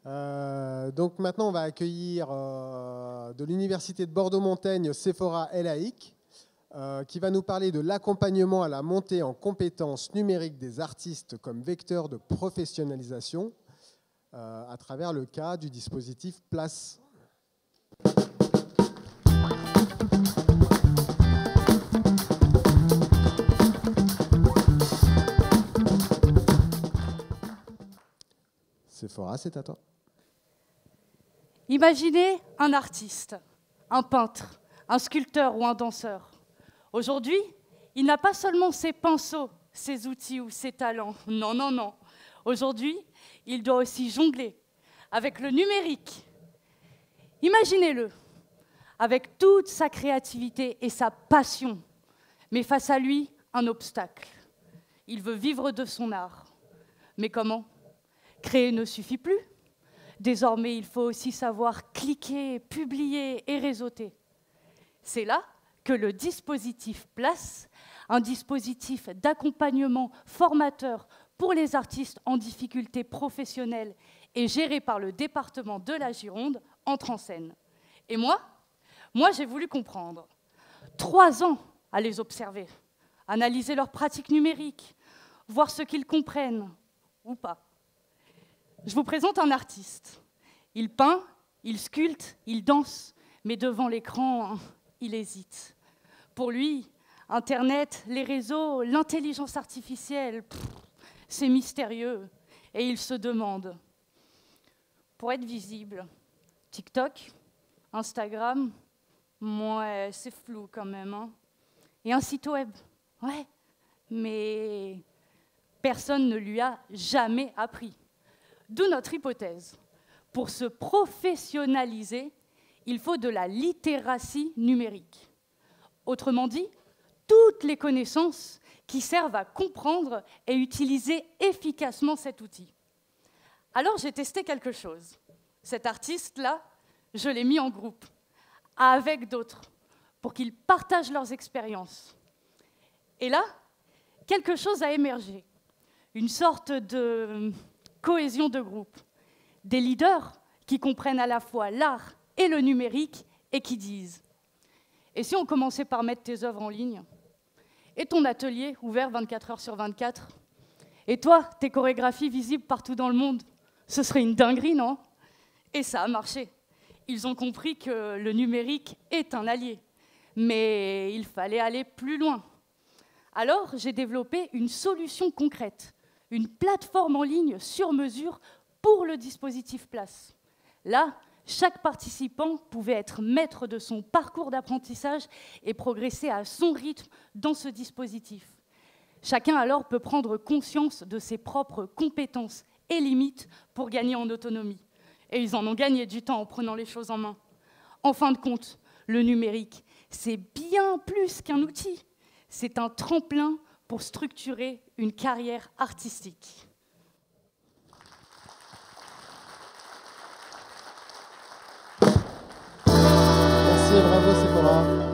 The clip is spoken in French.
Donc maintenant, on va accueillir de l'Université de Bordeaux-Montaigne, Sephora El Haïk, qui va nous parler de l'accompagnement à la montée en compétences numériques des artistes comme vecteur de professionnalisation à travers le cas du dispositif Place. Sephora, c'est à toi. Imaginez un artiste, un peintre, un sculpteur ou un danseur. Aujourd'hui, il n'a pas seulement ses pinceaux, ses outils ou ses talents. Non, non, non. Aujourd'hui, il doit aussi jongler avec le numérique. Imaginez-le, avec toute sa créativité et sa passion, mais face à lui, un obstacle. Il veut vivre de son art. Mais comment ? Créer ne suffit plus. Désormais, il faut aussi savoir cliquer, publier et réseauter. C'est là que le dispositif Place, un dispositif d'accompagnement formateur pour les artistes en difficulté professionnelle et géré par le département de la Gironde, entre en scène. Et moi, j'ai voulu comprendre. 3 ans à les observer, analyser leurs pratiques numériques, voir ce qu'ils comprennent ou pas. Je vous présente un artiste. Il peint, il sculpte, il danse, mais devant l'écran, il hésite. Pour lui, Internet, les réseaux, l'intelligence artificielle, c'est mystérieux. Et il se demande, pour être visible, TikTok, Instagram, ouais, c'est flou quand même. Hein. Et un site web, ouais, mais personne ne lui a jamais appris. D'où notre hypothèse. Pour se professionnaliser, il faut de la littératie numérique. Autrement dit, toutes les connaissances qui servent à comprendre et utiliser efficacement cet outil. Alors j'ai testé quelque chose. Cet artiste-là, je l'ai mis en groupe, avec d'autres, pour qu'ils partagent leurs expériences. Et là, quelque chose a émergé. Une sorte de cohésion de groupe. Des leaders qui comprennent à la fois l'art et le numérique et qui disent « Et si on commençait par mettre tes œuvres en ligne ? Et ton atelier ouvert 24 heures sur 24 ? Et toi, tes chorégraphies visibles partout dans le monde ? Ce serait une dinguerie, non ? » Et ça a marché. Ils ont compris que le numérique est un allié. Mais il fallait aller plus loin. Alors, j'ai développé une solution concrète, une plateforme en ligne sur mesure pour le dispositif Place. Là, chaque participant pouvait être maître de son parcours d'apprentissage et progresser à son rythme dans ce dispositif. Chacun alors peut prendre conscience de ses propres compétences et limites pour gagner en autonomie. Et ils en ont gagné du temps en prenant les choses en main. En fin de compte, le numérique, c'est bien plus qu'un outil. C'est un tremplin pour structurer une carrière artistique. Merci et bravo Sephora.